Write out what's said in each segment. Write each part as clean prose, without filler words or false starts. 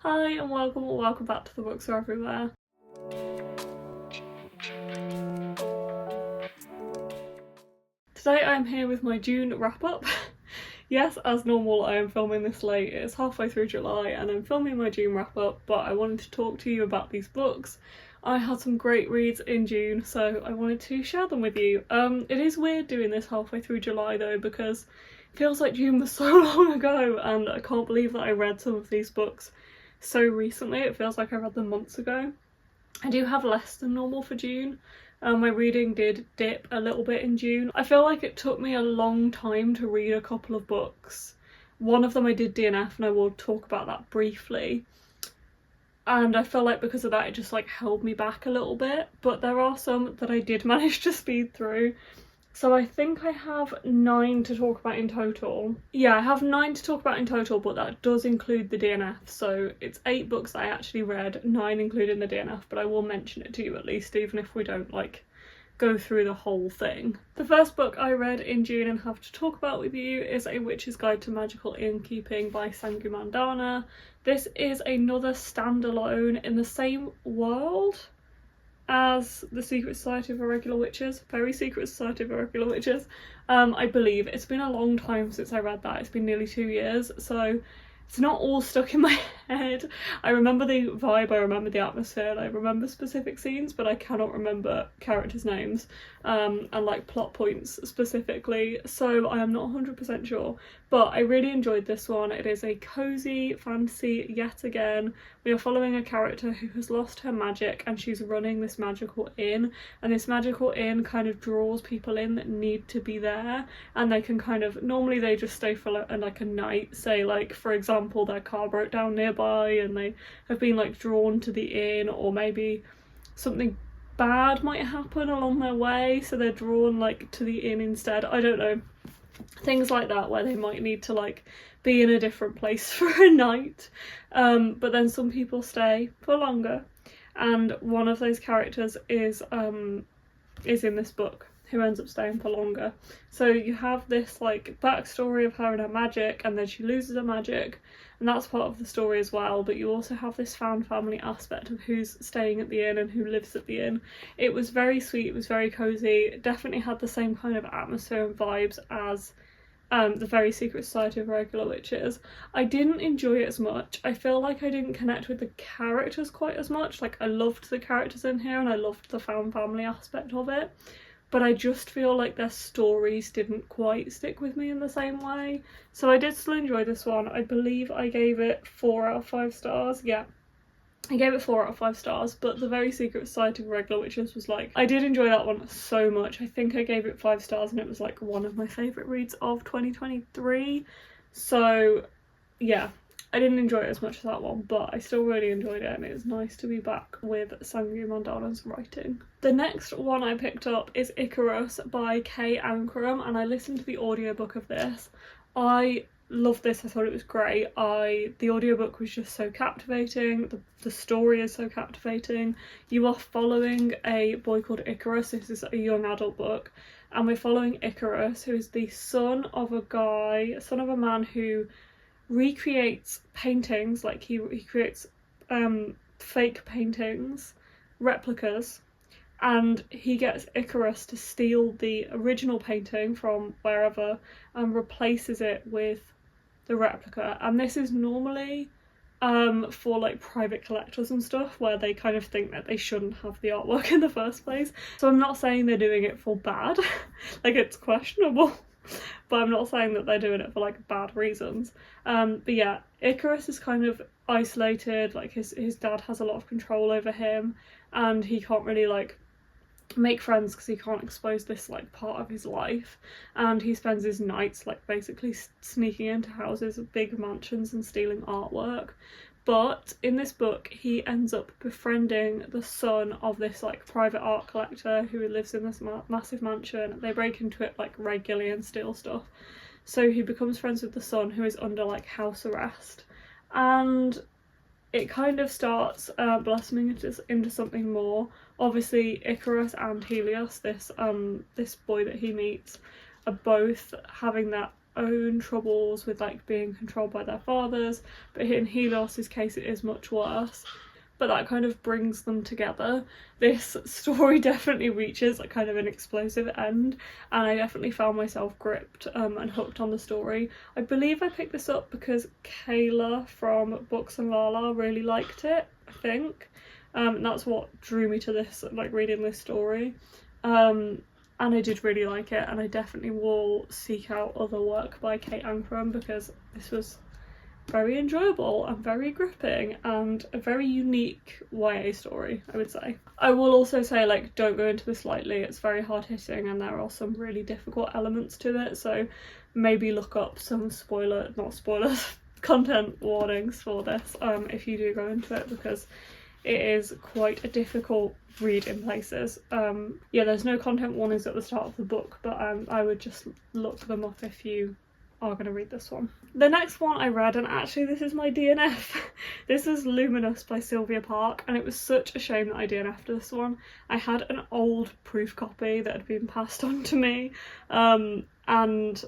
Hi and welcome or welcome back to The Books Are Everywhere. Today I'm here with my June wrap up. Yes, as normal I am filming this late, it's halfway through July and I'm filming my June wrap up, but I wanted to talk to you about these books. I had some great reads in June, so I wanted to share them with you. It is weird doing this halfway through July though, because it feels like June was so long ago and I can't believe that I read some of these books so recently. It feels like I read them months ago. I do have less than normal for June. My reading did dip a little bit in June. I feel like it took me a long time to read a couple of books. One of them I did DNF and I will talk about that briefly. And I feel like because of that it just like held me back a little bit, but there are some that I did manage to speed through. So I think I have 9 to talk about in total. Yeah, I have 9 to talk about in total, but that does include the DNF. So it's 8 books that I actually read, 9 including the DNF, but I will mention it to you at least, even if we don't like go through the whole thing. The first book I read in June and have to talk about with you is A Witch's Guide to Magical Inkeeping by Sangu Mandanna. This is another standalone in the same world as the Secret Society of Irregular Witches, Very Secret Society of Irregular Witches, I believe. It's been a long time since I read that, it's been nearly 2 years, so it's not all stuck in my head. I remember the vibe, I remember the atmosphere, and I remember specific scenes, but I cannot remember characters' names and like plot points specifically, so I am not 100% sure. But I really enjoyed this one. It is a cosy fantasy yet again. We are following a character who has lost her magic and she's running this magical inn, and this magical inn kind of draws people in that need to be there, and they can kind of, normally they just stay for like a night, say like for example their car broke down nearby and they have been like drawn to the inn, or maybe something bad might happen along their way so they're drawn like to the inn instead. I don't know, things like that where they might need to like be in a different place for a night, but then some people stay for longer, and one of those characters is in this book who ends up staying for longer. So you have this like backstory of her and her magic, and then she loses her magic, and that's part of the story as well, but you also have this found family aspect of who's staying at the inn and who lives at the inn. It was very sweet, it was very cozy, it definitely had the same kind of atmosphere and vibes as the Very Secret Society of Irregular Witches. I didn't enjoy it as much. I feel like I didn't connect with the characters quite as much. Like I loved the characters in here and I loved the found family aspect of it, but I just feel like their stories didn't quite stick with me in the same way. So I did still enjoy this one. I believe I gave it 4 out of 5 stars. Yeah, I gave it 4 out of 5 stars, but the Very Secret Society of Irregular Witches was like, I did enjoy that one so much. I think I gave it 5 stars and it was like one of my favourite reads of 2023. So yeah, I didn't enjoy it as much as that one, but I still really enjoyed it, and it is nice to be back with Sangu Mandanna's writing. The next one I picked up is Icarus by Ancrum, and I listened to the audiobook of this. I loved this, I thought it was great. The audiobook was just so captivating, the story is so captivating. You are following a boy called Icarus. This is a young adult book, and we're following Icarus, who is the son of a man who recreates paintings, like he creates fake paintings, replicas, and he gets Icarus to steal the original painting from wherever and replaces it with the replica. And this is normally for like private collectors and stuff, where they kind of think that they shouldn't have the artwork in the first place. So I'm not saying they're doing it for bad, like it's questionable, but I'm not saying that they're doing it for like bad reasons. But yeah, Icarus is kind of isolated, like his dad has a lot of control over him and he can't really like make friends because he can't expose this like part of his life, and he spends his nights like basically sneaking into houses of big mansions and stealing artwork. But in this book he ends up befriending the son of this like private art collector who lives in this massive mansion. They break into it like regularly and steal stuff, so he becomes friends with the son, who is under like house arrest, and it kind of starts blossoming into something more. Obviously Icarus and Helios, this boy that he meets, are both having that own troubles with like being controlled by their fathers, but in Helios's case it is much worse. But that kind of brings them together. This story definitely reaches a kind of an explosive end, and I definitely found myself gripped and hooked on the story. I believe I picked this up because Kayla from Books and Lala really liked it, I think. And that's what drew me to this, like reading this story. And I did really like it, and I definitely will seek out other work by Kate Ancrum because this was very enjoyable and very gripping and a very unique YA story, I would say. I will also say, like, don't go into this lightly. It's very hard hitting and there are some really difficult elements to it, so maybe look up some content warnings for this if you do go into it, because it is quite a difficult read in places. Yeah, there's no content warnings at the start of the book, but I would just look them up if you are going to read this one. The next one I read, and actually this is my DNF, this is Luminous by Silvia Park, and it was such a shame that I DNF'd this one. I had an old proof copy that had been passed on to me, and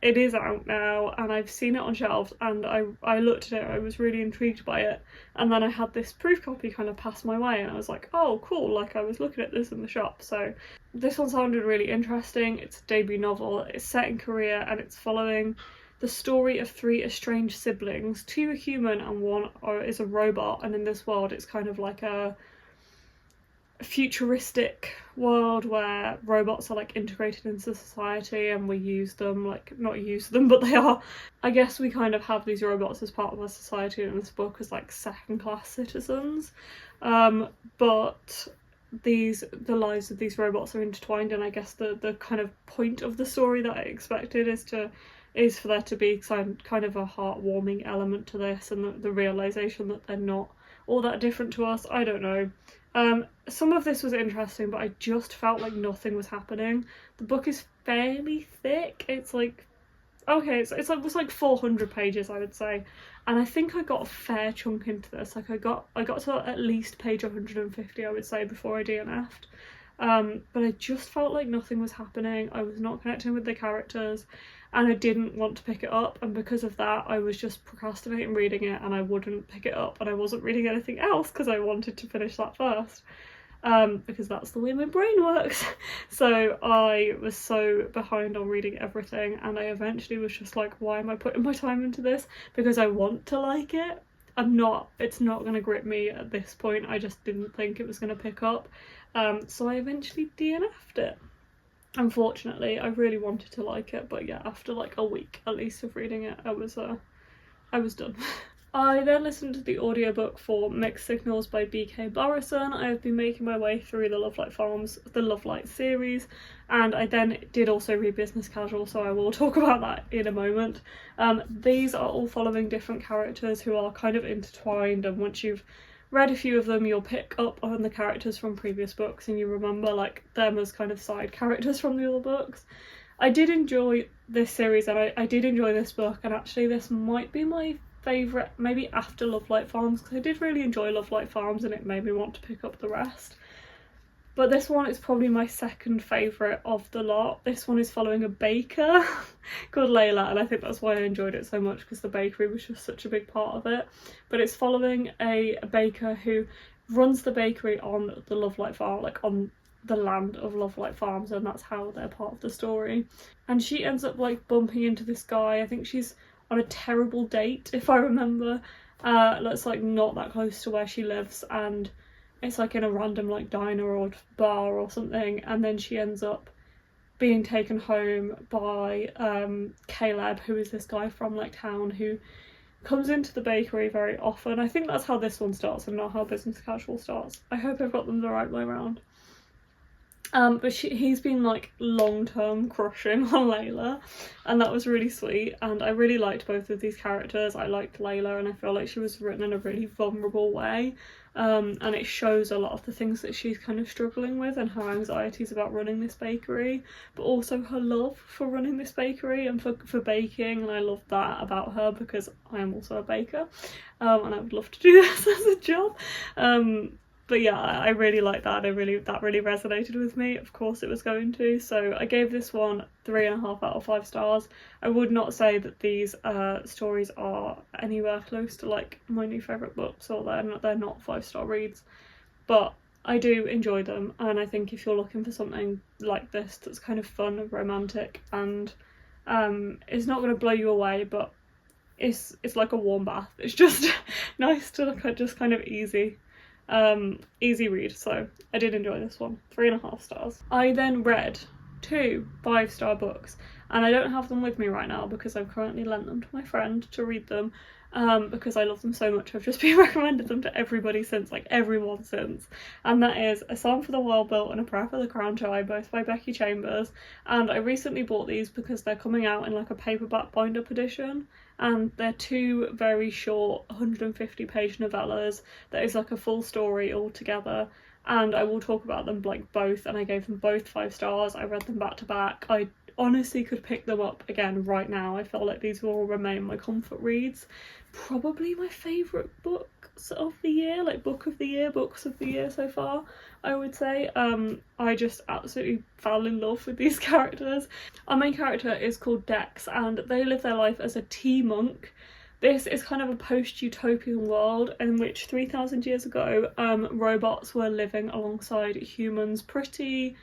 it is out now, and I've seen it on shelves, and I looked at it, I was really intrigued by it, and then I had this proof copy kind of pass my way, and I was like, oh cool, like I was looking at this in the shop. So this one sounded really interesting. It's a debut novel, it's set in Korea, and it's following the story of 3 estranged siblings. 2 are human and 1 is a robot, and in this world it's kind of like a futuristic world where robots are like integrated into society and we use them, like not use them, but they are, I guess we kind of have these robots as part of our society in this book as like second-class citizens, but the lives of these robots are intertwined, and I guess the kind of point of the story that I expected is for there to be kind of a heartwarming element to this, and the realisation that they're not all that different to us. I don't know. Some of this was interesting, but I just felt like nothing was happening. The book is fairly thick. It's like, okay, it's like 400 pages, I would say, and I think I got a fair chunk into this. Like I got to at least page 150, I would say, before I DNF'd. But I just felt like nothing was happening. I was not connecting with the characters, and I didn't want to pick it up, and because of that I was just procrastinating reading it, and I wouldn't pick it up, and I wasn't reading anything else because I wanted to finish that first, because that's the way my brain works. So I was so behind on reading everything, and I eventually was just like, why am I putting my time into this? Because I want to like it. It's not going to grip me at this point. I just didn't think it was going to pick up. So I eventually DNF'd it. Unfortunately, I really wanted to like it, but yeah, after like a week at least of reading it, I was done. I then listened to the audiobook for Mixed Signals by BK Borison. I have been making my way through the Love Light series, and I then did also read Business Casual, so I will talk about that in a moment. These are all following different characters who are kind of intertwined, and once you've read a few of them, you'll pick up on the characters from previous books, and you remember like them as kind of side characters from the other books. I did enjoy this series, and I did enjoy this book, and actually this might be my favourite, maybe after Love Light Farms, because I did really enjoy Love Light Farms and it made me want to pick up the rest. But this one is probably my second favourite of the lot. This one is following a baker called Layla, and I think that's why I enjoyed it so much, because the bakery was just such a big part of it. But it's following a baker who runs the bakery on the Love Light Farm, like on the land of Love Light Farms, and that's how they're part of the story. And she ends up like bumping into this guy. I think she's on a terrible date, if I remember. That's like not that close to where she lives, and it's like in a random like diner or bar or something, and then she ends up being taken home by Caleb, who is this guy from like town who comes into the bakery very often. I think that's how this one starts and not how Business Casual starts. I hope I've got them the right way around. But he's been like long-term crushing on Layla, and that was really sweet, and I really liked both of these characters. I liked Layla, and I feel like she was written in a really vulnerable way, and it shows a lot of the things that she's kind of struggling with and her anxieties about running this bakery, but also her love for running this bakery and for baking, and I love that about her because I am also a baker, and I would love to do this as a job. But yeah, I really like that. That really resonated with me. Of course it was going to. So I gave this one 3.5 out of 5 stars. I would not say that these stories are anywhere close to like my new favourite books, or they're not 5-star reads. But I do enjoy them, and I think if you're looking for something like this that's kind of fun and romantic, and it's not going to blow you away, but it's like a warm bath. It's just nice to look at, just kind of easy read. So I did enjoy this one. 3.5 stars. I then read 2 5-star books, and I don't have them with me right now because I've currently lent them to my friend to read them, because I love them so much. I've just been recommended them to everybody since, like everyone since, and that is A Song for the Well Built and A Prayer for the Crown Child, both by Becky Chambers. And I recently bought these because they're coming out in like a paperback bind-up edition, and they're 2 very short 150-page novellas that is like a full story all together, and I will talk about them like both, and I gave them both 5 stars. I read them back to back. I honestly could pick them up again right now. I feel like these will remain my comfort reads. Probably my favourite books of the year, like books of the year so far, I would say. I just absolutely fell in love with these characters. Our main character is called Dex, and they live their life as a tea monk. This is kind of a post-utopian world in which 3,000 years ago, robots were living alongside humans pretty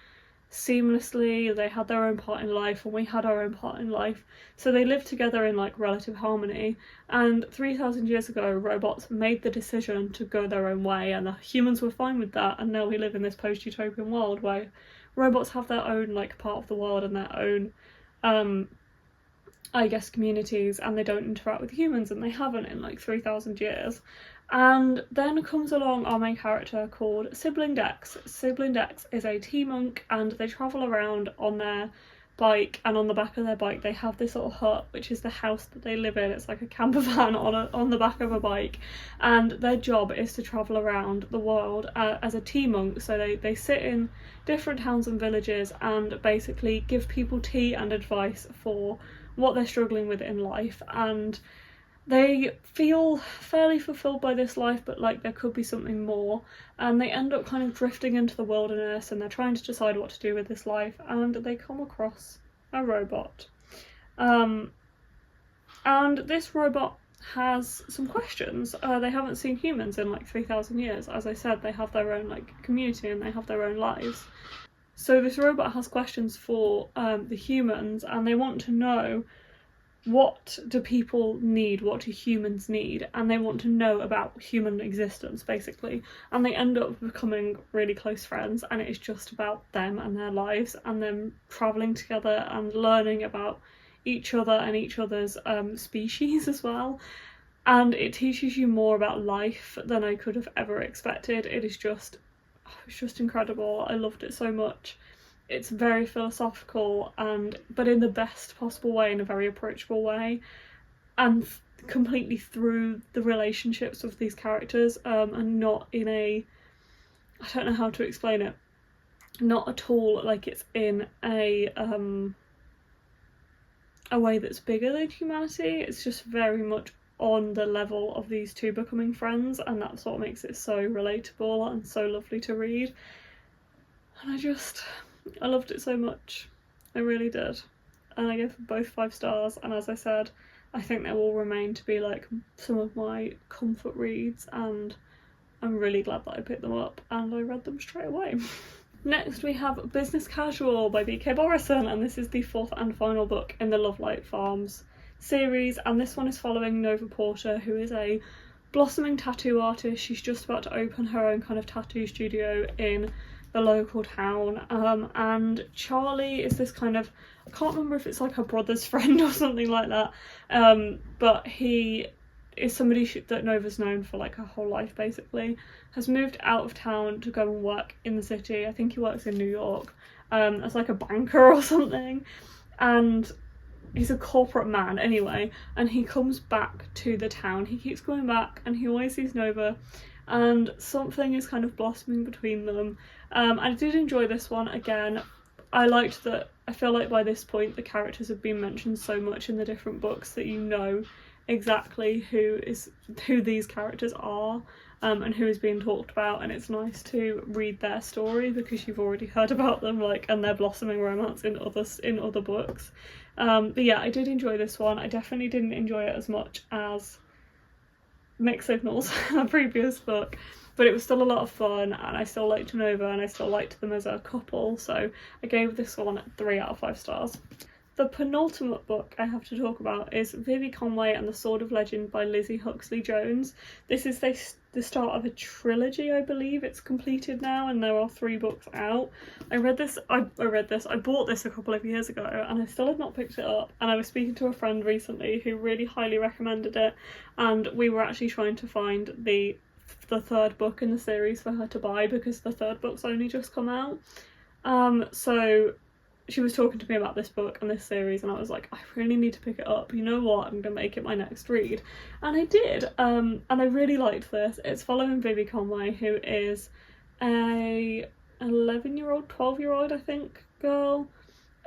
seamlessly. They had their own part in life, and we had our own part in life, so they lived together in like relative harmony. And 3,000 years ago, robots made the decision to go their own way, and the humans were fine with that, and now we live in this post-utopian world where robots have their own like part of the world and their own I guess communities, and they don't interact with humans, and they haven't in like 3,000 years. And then comes along our main character called Sibling Dex. Sibling Dex is a tea monk, and they travel around on their bike, and on the back of their bike they have this little hut, which is the house that they live in. It's like a camper van on the back of a bike, and their job is to travel around the world as a tea monk. So they sit in different towns and villages and basically give people tea and advice for what they're struggling with in life, and they feel fairly fulfilled by this life, but like there could be something more, and they end up kind of drifting into the wilderness, and they're trying to decide what to do with this life, and they come across a robot. And this robot has some questions. They haven't seen humans in like 3,000 years. As I said, they have their own like community, and they have their own lives. So this robot has questions for the humans, and they want to know, what do people need, what do humans need, and they want to know about human existence basically. And they end up becoming really close friends, and it is just about them and their lives, and them travelling together and learning about each other and each other's species as well. And it teaches you more about life than I could have ever expected. It's just incredible. I loved it so much. It's very philosophical, but in the best possible way, in a very approachable way, and completely through the relationships of these characters, and not in I don't know how to explain it, not at all like it's in a way that's bigger than humanity. It's just very much on the level of these two becoming friends, and that's what makes it so relatable and so lovely to read. And I loved it so much. I really did. And I gave them both 5 stars, and as I said, I think they will remain to be like some of my comfort reads, and I'm really glad that I picked them up and I read them straight away. Next we have Business Casual by B.K. Borison, and this is the 4th and final book in the Lovelight Farms series, and this one is following Nova Porter, who is a blossoming tattoo artist. She's just about to open her own kind of tattoo studio in the local town, and Charlie is this kind of, I can't remember if it's like her brother's friend or something like that, but he is somebody that Nova's known for like her whole life basically, has moved out of town to go and work in the city. I think he works in New York as like a banker or something, and he's a corporate man anyway, and he comes back to the town. He keeps going back, and he always sees Nova, and something is kind of blossoming between them. I did enjoy this one. Again, I liked that, I feel like by this point the characters have been mentioned so much in the different books that you know exactly who these characters are, and who is being talked about, and it's nice to read their story because you've already heard about them, like, and their blossoming romance in other books. But yeah, I did enjoy this one. I definitely didn't enjoy it as much as Mixed Signals, the previous book, but it was still a lot of fun, and I still liked Nova, and I still liked them as a couple, so I gave this one 3 out of 5 stars. The penultimate book I have to talk about is Vivi, Conway and the Sword of Legend by Lizzie Huxley-Jones. This is the start of a trilogy, I believe. It's completed now and there are 3 books out. I bought this a couple of years ago and I still have not picked it up, and I was speaking to a friend recently who really highly recommended it, and we were actually trying to find the 3rd book in the series for her to buy because the 3rd book's only just come out. So she was talking to me about this book and this series, and I was like, I really need to pick it up. You know what? I'm gonna make it my next read. And I did, and I really liked this. It's following Vivi Conway, who is a 11-year-old, 12-year-old, I think, girl,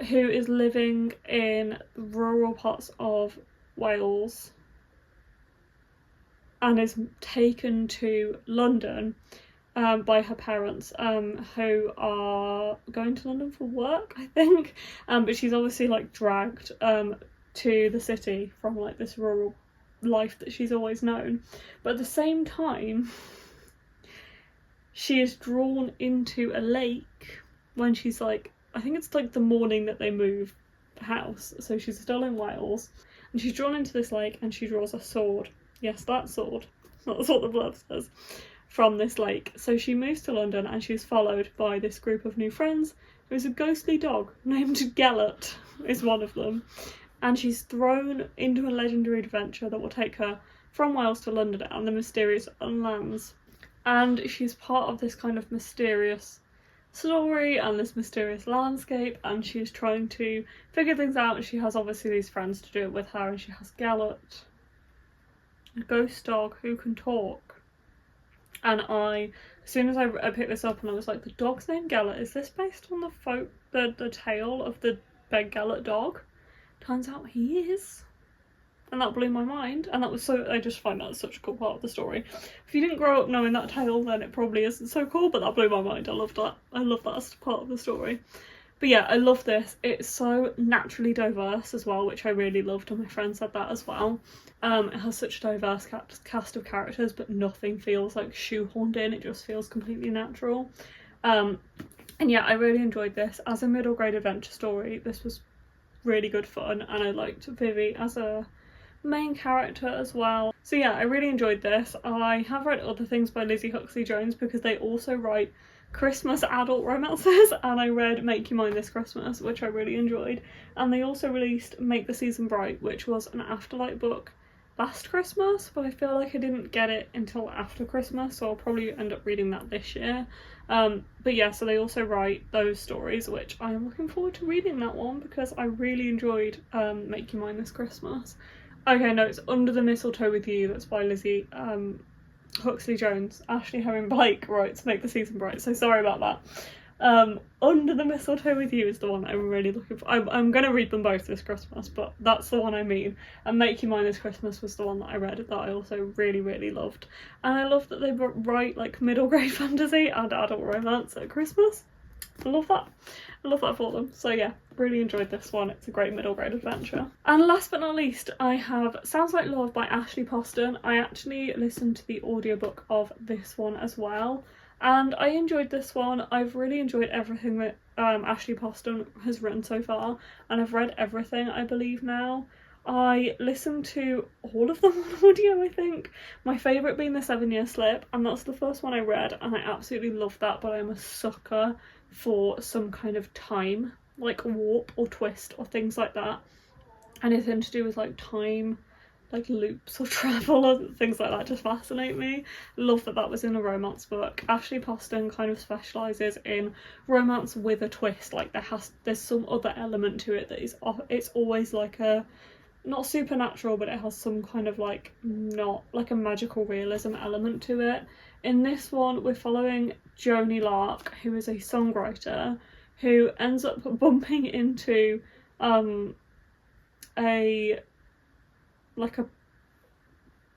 who is living in rural parts of Wales and is taken to London by her parents, who are going to London for work, I think, but she's obviously like dragged to the city from like this rural life that she's always known, but at the same time she is drawn into a lake when she's like, I think it's like the morning that they move house, so she's still in Wales, and she's drawn into this lake and she draws a sword. Yes, that sword, that's what the blurb says, from this lake. So she moves to London and she's followed by this group of new friends. There's a ghostly dog named Gellert is one of them, and she's thrown into a legendary adventure that will take her from Wales to London and the mysterious lands, and she's part of this kind of mysterious story and this mysterious landscape, and she's trying to figure things out. She has obviously these friends to do it with her, and she has Gellert, a ghost dog who can talk. And as soon as I picked this up and I was like, the dog's name Gellert, is this based on the tale of the Ben Gellert dog? Turns out he is. And that blew my mind, and I just find that such a cool part of the story. If you didn't grow up knowing that tale, then it probably isn't so cool, but that blew my mind. I love that as part of the story. But yeah, I love this. It's so naturally diverse as well, which I really loved, and my friend said that as well. It has such a diverse cast of characters, but nothing feels like shoehorned in. It just feels completely natural. And yeah, I really enjoyed this. As a middle grade adventure story, this was really good fun, and I liked Vivi as a main character as well. So yeah, I really enjoyed this. I have read other things by Lizzie Huxley-Jones because they also write Christmas adult romances, and I read Make You Mine This Christmas, which I really enjoyed, and they also released Make the Season Bright, which was an Afterlight book last Christmas, but I feel like I didn't get it until after Christmas, so I'll probably end up reading that this year. But yeah, so they also write those stories, which I am looking forward to reading that one because I really enjoyed Make You Mine This Christmas. Okay, no, it's Under the Mistletoe with You, that's by Lizzie Huxley-Jones. Ashley Herring Blake writes Make the Season Bright, so sorry about that. Under the Mistletoe with You is the one I'm really looking for. I'm going to read them both this Christmas, but that's the one I mean. And Make You Mine This Christmas was the one that I read that I also really, really loved. And I love that they write like middle grade fantasy and adult romance at Christmas. I love that. I love that for them. So yeah, really enjoyed this one. It's a great middle grade adventure. And last but not least, I have Sounds Like Love by Ashley Poston. I actually listened to the audiobook of this one as well, and I enjoyed this one. I've really enjoyed everything that Ashley Poston has written so far, and I've read everything, I believe, now. I listened to all of them on audio, I think. My favourite being The 7 Year Slip, and that's the first one I read, and I absolutely loved that, but I'm a sucker for some kind of time, like warp or twist or things like that. Anything to do with like time, like loops or travel or things like that just fascinate me. Love that was in a romance book. Ashley Poston kind of specialises in romance with a twist, like there's some other element to it that it's always like a, not supernatural, but it has some kind of like, not like a magical realism element to it. In this one, we're following Joni Lark, who is a songwriter who ends up bumping into a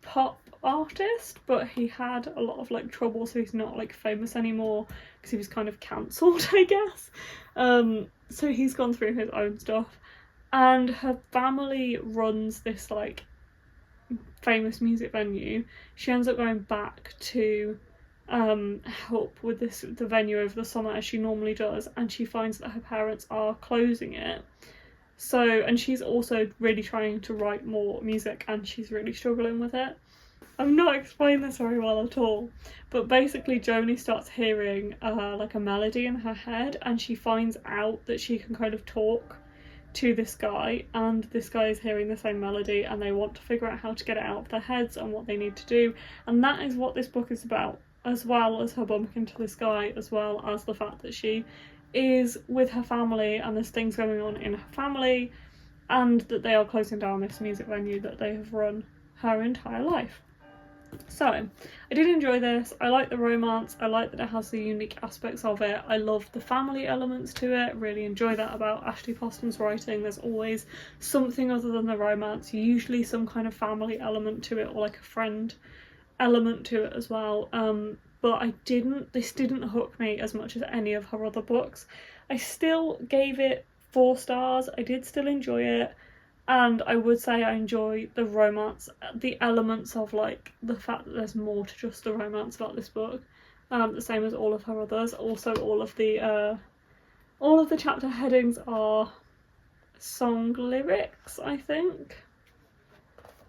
pop artist, but he had a lot of like trouble, so he's not like famous anymore because he was kind of cancelled, I guess. So he's gone through his own stuff, and her family runs this like famous music venue. She ends up going back to help with the venue over the summer, as she normally does, and she finds that her parents are closing it. So, and she's also really trying to write more music, and she's really struggling with it. I'm not explaining this very well at all, but basically Joni starts hearing like a melody in her head, and she finds out that she can kind of talk to this guy, and this guy is hearing the same melody, and they want to figure out how to get it out of their heads and what they need to do. And that is what this book is about, as well as her bumping into this guy, as well as the fact that she is with her family and there's things going on in her family, and that they are closing down this music venue that they have run her entire life. So, I did enjoy this. I like the romance, I like that it has the unique aspects of it, I love the family elements to it, really enjoy that about Ashley Poston's writing. There's always something other than the romance, usually some kind of family element to it, or like a friend element to it as well. But this didn't hook me as much as any of her other books. I still gave it 4 stars, I did still enjoy it. And I would say I enjoy the romance, the elements of like the fact that there's more to just the romance about this book, the same as all of her others. Also, all of the chapter headings are song lyrics, I think.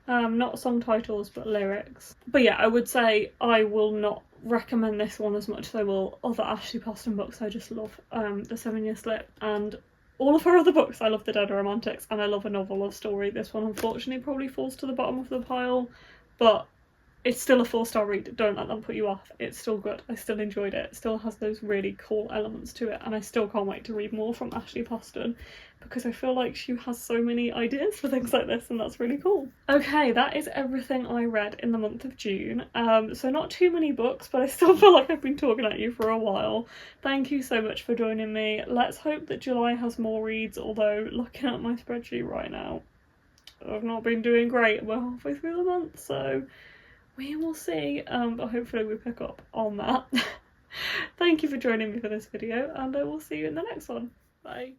Not song titles, but lyrics. But yeah, I would say I will not recommend this one as much as I will other Ashley Poston books. I just love The 7 Year Slip and all of her other books. I love The Dead Romantics, and I love A Novel Love Story. This one unfortunately probably falls to the bottom of the pile, but it's still a 4-star read. Don't let them put you off. It's still good. I still enjoyed it. It still has those really cool elements to it, and I still can't wait to read more from Ashley Poston, because I feel like she has so many ideas for things like this, and that's really cool. Okay, that is everything I read in the month of June. So not too many books, but I still feel like I've been talking at you for a while. Thank you so much for joining me. Let's hope that July has more reads, although looking at my spreadsheet right now, I've not been doing great. We're halfway through the month, so we will see, but hopefully we pick up on that. Thank you for joining me for this video, and I will see you in the next one. Bye.